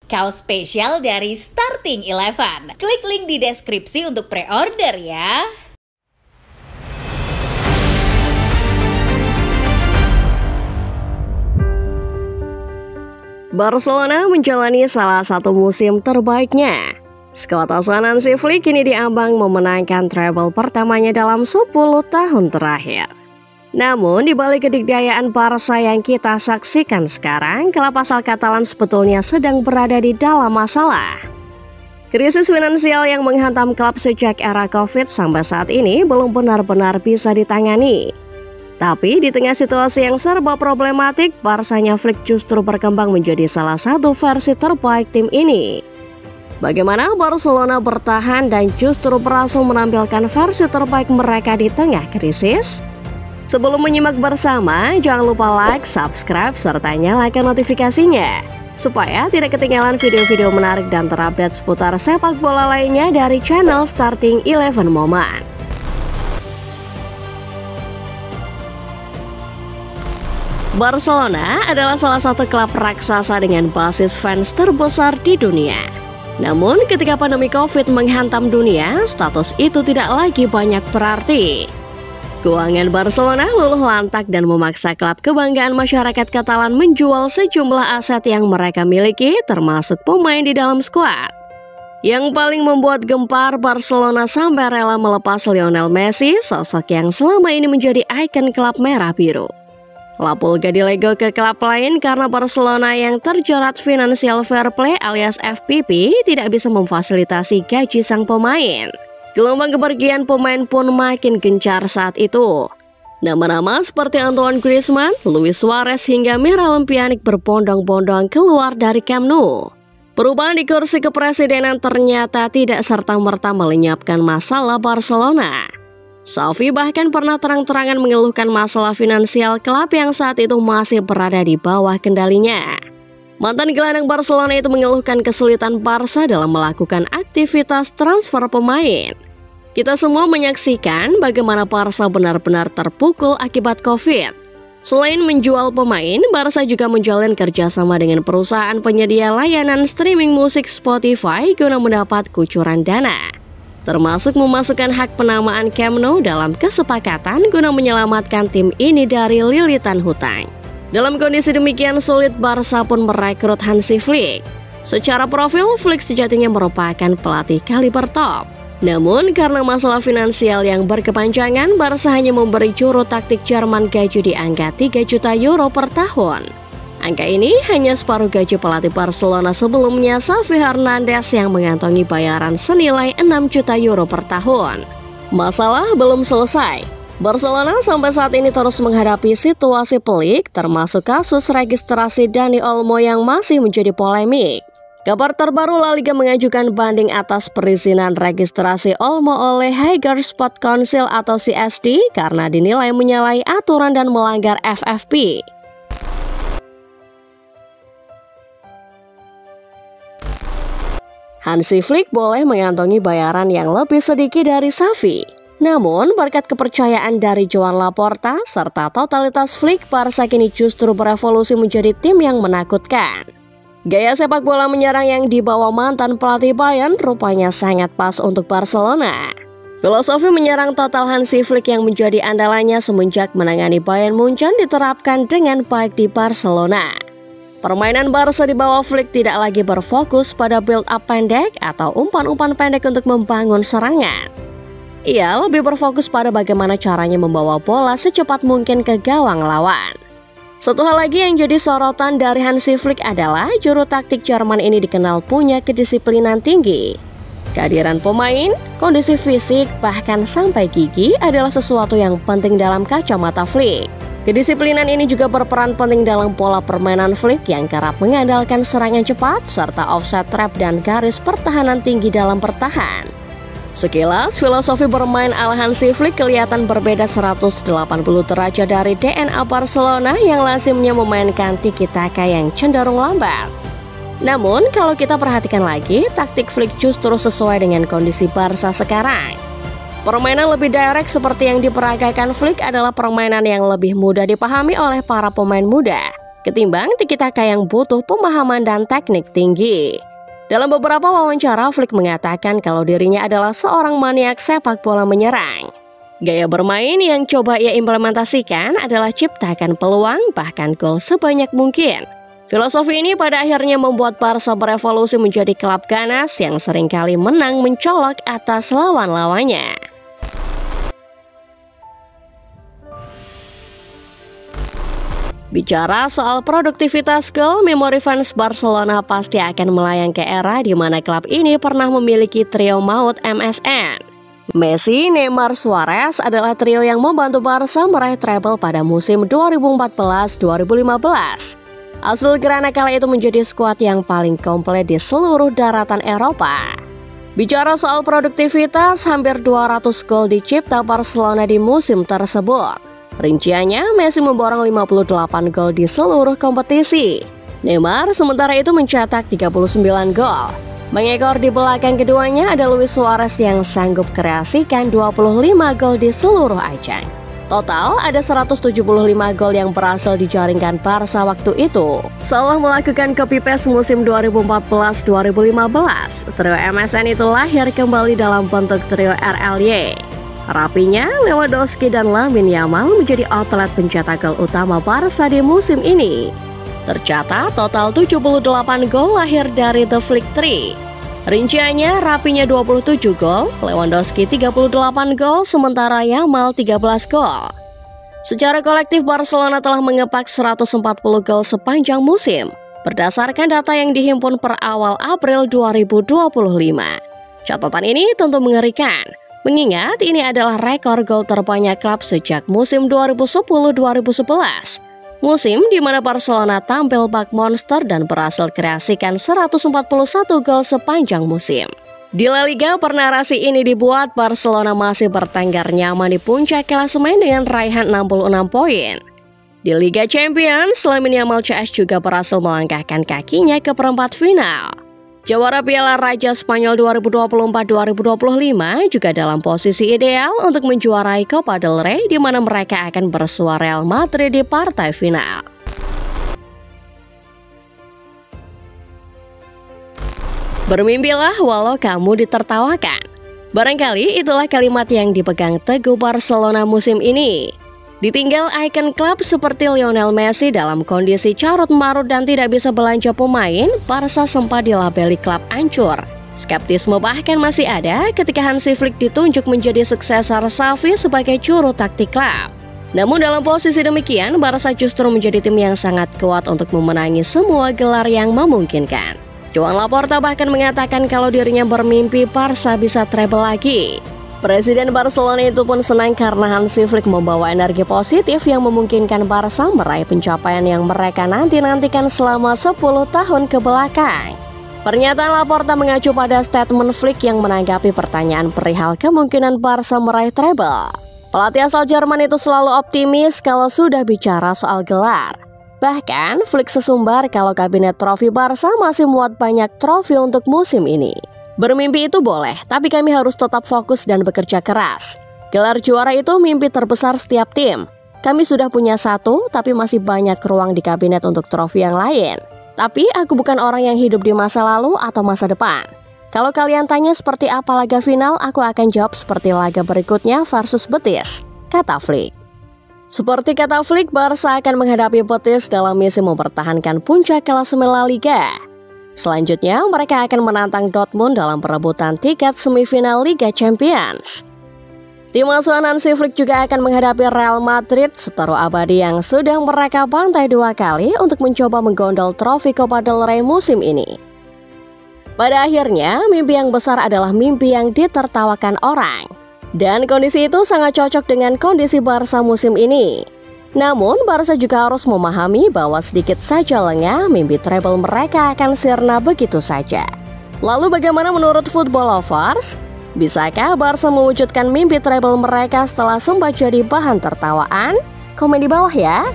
Kaos spesial dari Starting Eleven. Klik link di deskripsi untuk pre-order ya. Barcelona menjalani salah satu musim terbaiknya. Skuad asuhan Hansi Flick kini diambang memenangkan treble pertamanya dalam 10 tahun terakhir. Namun, di balik kedikdayaan Barca yang kita saksikan sekarang, klub asal Katalan sebetulnya sedang berada di dalam masalah. Krisis finansial yang menghantam klub sejak era Covid sampai saat ini belum benar-benar bisa ditangani. Tapi di tengah situasi yang serba problematik, Barcanya Flick justru berkembang menjadi salah satu versi terbaik tim ini. Bagaimana Barcelona bertahan dan justru berhasil menampilkan versi terbaik mereka di tengah krisis? Sebelum menyimak bersama, jangan lupa like, subscribe, serta nyalakan notifikasinya supaya tidak ketinggalan video-video menarik dan terupdate seputar sepak bola lainnya dari channel Starting Eleven Moment. Barcelona adalah salah satu klub raksasa dengan basis fans terbesar di dunia. Namun ketika pandemi Covid menghantam dunia, status itu tidak lagi banyak berarti. Keuangan Barcelona luluh lantak dan memaksa klub kebanggaan masyarakat Katalan menjual sejumlah aset yang mereka miliki, termasuk pemain di dalam skuad. Yang paling membuat gempar, Barcelona sampai rela melepas Lionel Messi, sosok yang selama ini menjadi ikon klub merah biru. Lapulga dilego ke klub lain karena Barcelona yang terjerat Financial Fair Play alias FPP tidak bisa memfasilitasi gaji sang pemain. Gelombang kepergian pemain pun makin gencar saat itu. Nama-nama seperti Antoine Griezmann, Luis Suarez hingga Miralem Pjanic berbondong-bondong keluar dari Camp Nou. Perubahan di kursi kepresidenan ternyata tidak serta-merta melenyapkan masalah Barcelona. Xavi bahkan pernah terang-terangan mengeluhkan masalah finansial klub yang saat itu masih berada di bawah kendalinya. Mantan gelandang Barcelona itu mengeluhkan kesulitan Barca dalam melakukan aktivitas transfer pemain. Kita semua menyaksikan bagaimana Barca benar-benar terpukul akibat Covid. Selain menjual pemain, Barca juga menjalin kerjasama dengan perusahaan penyedia layanan streaming musik Spotify guna mendapat kucuran dana. Termasuk memasukkan hak penamaan Camp Nou dalam kesepakatan guna menyelamatkan tim ini dari lilitan hutang. Dalam kondisi demikian sulit, Barca pun merekrut Hansi Flick. Secara profil, Flick sejatinya merupakan pelatih kaliber top. Namun, karena masalah finansial yang berkepanjangan, Barca hanya memberi juru taktik Jerman gaji di angka 3 juta euro per tahun. Angka ini hanya separuh gaji pelatih Barcelona sebelumnya, Xavi Hernandez, yang mengantongi bayaran senilai 6 juta euro per tahun. Masalah belum selesai. Barcelona sampai saat ini terus menghadapi situasi pelik, termasuk kasus registrasi Dani Olmo yang masih menjadi polemik. Kabar terbaru, La Liga mengajukan banding atas perizinan registrasi Olmo oleh Higher Sport Council atau CSD karena dinilai menyalahi aturan dan melanggar FFP. Hansi Flick boleh mengantongi bayaran yang lebih sedikit dari Xavi. Namun, berkat kepercayaan dari Joan Laporta serta totalitas Flick, Barca kini justru berevolusi menjadi tim yang menakutkan. Gaya sepak bola menyerang yang dibawa mantan pelatih Bayern rupanya sangat pas untuk Barcelona. Filosofi menyerang total Hansi Flick yang menjadi andalannya semenjak menangani Bayern Munchen diterapkan dengan baik di Barcelona. Permainan Barca di bawah Flick tidak lagi berfokus pada build-up pendek atau umpan-umpan pendek untuk membangun serangan. Ia lebih berfokus pada bagaimana caranya membawa bola secepat mungkin ke gawang lawan. Satu hal lagi yang jadi sorotan dari Hansi Flick adalah juru taktik Jerman ini dikenal punya kedisiplinan tinggi. Kehadiran pemain, kondisi fisik, bahkan sampai gigi adalah sesuatu yang penting dalam kacamata Flick. Kedisiplinan ini juga berperan penting dalam pola permainan Flick yang kerap mengandalkan serangan cepat serta offside trap dan garis pertahanan tinggi dalam bertahan. Sekilas, filosofi bermain ala Hansi Flick kelihatan berbeda 180 derajat dari DNA Barcelona yang lazimnya memainkan tiki-taka yang cenderung lambat. Namun, kalau kita perhatikan lagi, taktik Flick justru sesuai dengan kondisi Barca sekarang. Permainan lebih direct seperti yang diperagakan Flick adalah permainan yang lebih mudah dipahami oleh para pemain muda. ketimbang tiki-taka yang butuh pemahaman dan teknik tinggi. Dalam beberapa wawancara, Flick mengatakan kalau dirinya adalah seorang maniak sepak bola menyerang. Gaya bermain yang coba ia implementasikan adalah ciptakan peluang bahkan gol sebanyak mungkin. Filosofi ini pada akhirnya membuat Barca berevolusi menjadi klub ganas yang seringkali menang mencolok atas lawan-lawannya. Bicara soal produktivitas gol, memori fans Barcelona pasti akan melayang ke era di mana klub ini pernah memiliki trio maut MSN. Messi, Neymar, Suarez adalah trio yang membantu Barca meraih treble pada musim 2014-2015. Hasil Grana kala itu menjadi skuad yang paling komplit di seluruh daratan Eropa. Bicara soal produktivitas, hampir 200 gol dicipta Barcelona di musim tersebut. Rinciannya, Messi memborong 58 gol di seluruh kompetisi. Neymar sementara itu mencetak 39 gol. Mengekor di belakang keduanya ada Luis Suarez yang sanggup kreasikan 25 gol di seluruh ajang. Total ada 175 gol yang berhasil dijaringkan Barca waktu itu. Setelah melakukan copy-paste musim 2014-2015, trio MSN itu lahir kembali dalam bentuk trio RLY. Rapinya, Lewandowski dan Lamine Yamal menjadi outlet pencetak gol utama Barca di musim ini. Tercatat total 78 gol lahir dari The Flick Tree. Rinciannya, Rapinya 27 gol, Lewandowski 38 gol, sementara Yamal 13 gol. Secara kolektif Barcelona telah mengepak 140 gol sepanjang musim, berdasarkan data yang dihimpun per awal April 2025. Catatan ini tentu mengerikan, mengingat ini adalah rekor gol terbanyak klub sejak musim 2010-2011. Musim di mana Barcelona tampil bak monster dan berhasil kreasikan 141 gol sepanjang musim. Di La Liga, per narasi ini dibuat Barcelona masih bertengger nyaman di puncak klasemen dengan raihan 66 poin. Di Liga Champions, Lamine Yamal CS juga berhasil melangkahkan kakinya ke perempat final. Jawara Piala Raja Spanyol 2024-2025 juga dalam posisi ideal untuk menjuarai Copa del Rey, di mana mereka akan bersua Real Madrid di partai final. Bermimpilah walau kamu ditertawakan. Barangkali itulah kalimat yang dipegang teguh Barcelona musim ini. Ditinggal ikon klub seperti Lionel Messi dalam kondisi carut-marut dan tidak bisa belanja pemain, Barca sempat dilabeli klub ancur. Skeptisme bahkan masih ada ketika Hansi Flick ditunjuk menjadi suksesor Xavi sebagai juru taktik klub. Namun dalam posisi demikian, Barca justru menjadi tim yang sangat kuat untuk memenangi semua gelar yang memungkinkan. Joan Laporta bahkan mengatakan kalau dirinya bermimpi Barca bisa treble lagi. Presiden Barcelona itu pun senang karena Hansi Flick membawa energi positif yang memungkinkan Barca meraih pencapaian yang mereka nanti-nantikan selama 10 tahun ke belakang. Pernyataan Laporta mengacu pada statement Flick yang menanggapi pertanyaan perihal kemungkinan Barca meraih treble. Pelatih asal Jerman itu selalu optimis kalau sudah bicara soal gelar. Bahkan Flick sesumbar kalau kabinet trofi Barca masih muat banyak trofi untuk musim ini. Bermimpi itu boleh, tapi kami harus tetap fokus dan bekerja keras. Gelar juara itu mimpi terbesar setiap tim. Kami sudah punya satu, tapi masih banyak ruang di kabinet untuk trofi yang lain. Tapi aku bukan orang yang hidup di masa lalu atau masa depan. Kalau kalian tanya seperti apa laga final, aku akan jawab seperti laga berikutnya versus Betis, kata Flick. Seperti kata Flick, Barca akan menghadapi Betis dalam misi mempertahankan puncak klasemen La Liga. Selanjutnya, mereka akan menantang Dortmund dalam perebutan tiket semifinal Liga Champions. Tim asuhan Hansi Flick juga akan menghadapi Real Madrid, seteru abadi yang sudah mereka bantai 2 kali untuk mencoba menggondol trofi Copa del Rey musim ini. Pada akhirnya, mimpi yang besar adalah mimpi yang ditertawakan orang. Dan kondisi itu sangat cocok dengan kondisi Barca musim ini. Namun, Barca juga harus memahami bahwa sedikit saja lengah, mimpi treble mereka akan sirna begitu saja. Lalu bagaimana menurut football lovers? Bisakah Barca mewujudkan mimpi treble mereka setelah sempat jadi bahan tertawaan? Komen di bawah ya!